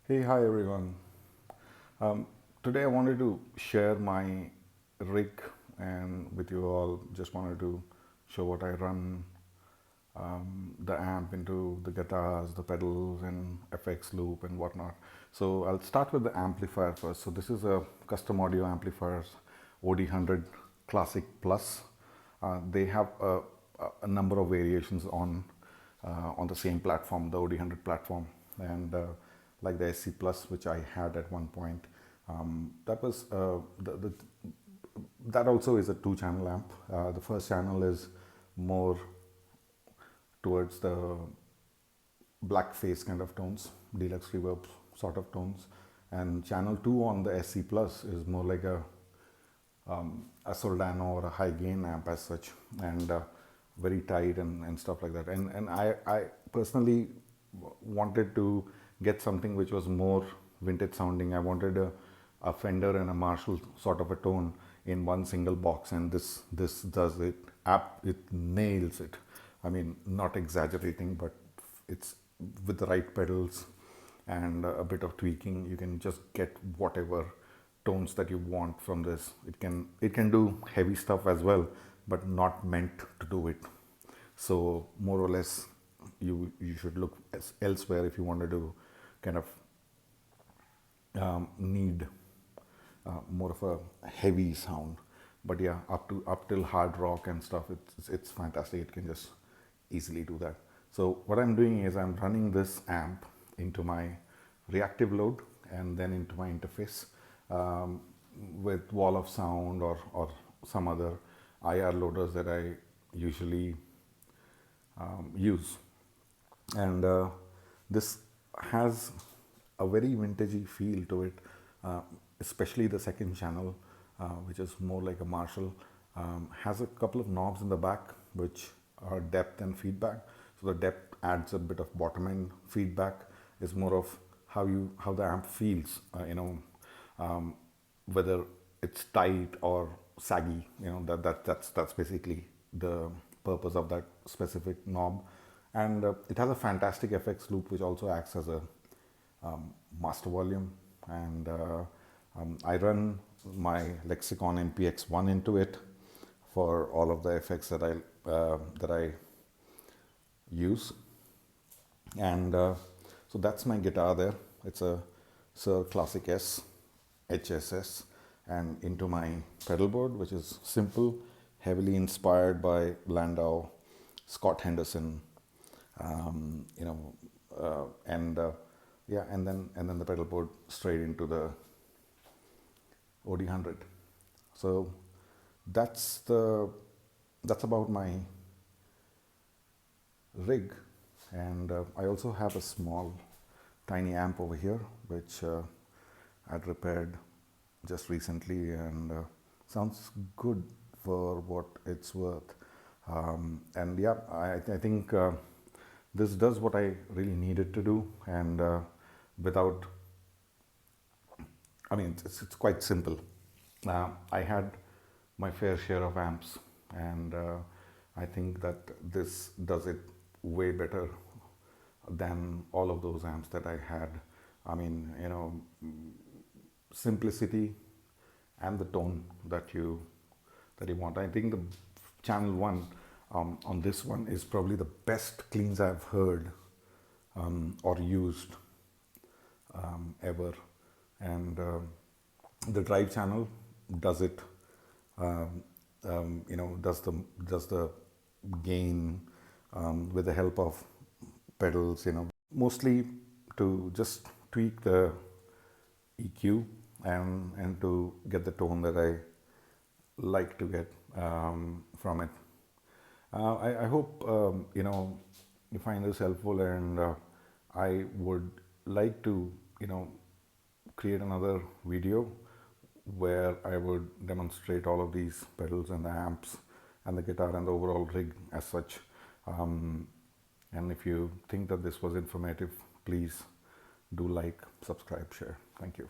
Hey, hi everyone. Um, Today I wanted to share my rig and with you all. Just wanted to show what I run the amp into the guitars, the pedals, and FX loop and whatnot. So I'll start with the amplifier first. So this is a custom audio amplifiers OD100 Classic Plus. They have a number of variations on the same platform, the OD100 platform, and like the SC Plus, which I had at one point. That was that also is a two-channel amp. The first channel is more towards the black face kind of tones, deluxe reverb sort of tones, and channel 2 on the SC Plus is more like a Soldano or a high gain amp as such, and very tight and stuff like that. And I personally wanted to get something which was more vintage sounding. I wanted a Fender and a Marshall sort of a tone in one single box, and this does it. It nails it. I mean, not exaggerating, but it's with the right pedals and a bit of tweaking, you can just get whatever tones that you want from this. It can do heavy stuff as well, but not meant to do it. So more or less, you should look elsewhere if you wanted to kind of need more of a heavy sound. But yeah, up till hard rock and stuff, it's fantastic. It can just easily do that. So what I'm doing is I'm running this amp into my reactive load and then into my interface with wall of sound or some other IR loaders that I usually use. And this has a very vintagey feel to it, especially the second channel, which is more like a Marshall, has a couple of knobs in the back which are depth and feedback. So the depth adds a bit of bottom end feedback, is more of how the amp feels, whether it's tight or saggy. That's basically the purpose of that specific knob. And it has a fantastic FX loop which also acts as a master volume, and I run my Lexicon MPX1 into it for all of the effects that I use. And so that's my guitar there. It's a Sir Classic S HSS, and into my pedal board, which is simple, heavily inspired by Landau, Scott Henderson, and then the pedal board straight into the OD100. So that's about my rig. And I also have a small tiny amp over here which I'd repaired just recently, and sounds good for what it's worth. And yeah, I think this does what I really needed to do, and without, I mean, it's quite simple. I had my fair share of amps, and I think that this does it way better than all of those amps that I had. I mean, simplicity and the tone that you want. I think the channel 1 on this one is probably the best cleans I've heard or used ever. And the drive channel does it, does the gain with the help of pedals, mostly to just tweak the EQ and to get the tone that I like to get from it. I hope you find this helpful, and I would like to create another video where I would demonstrate all of these pedals and the amps and the guitar and the overall rig as such. And if you think that this was informative, please do like, subscribe, share. Thank you.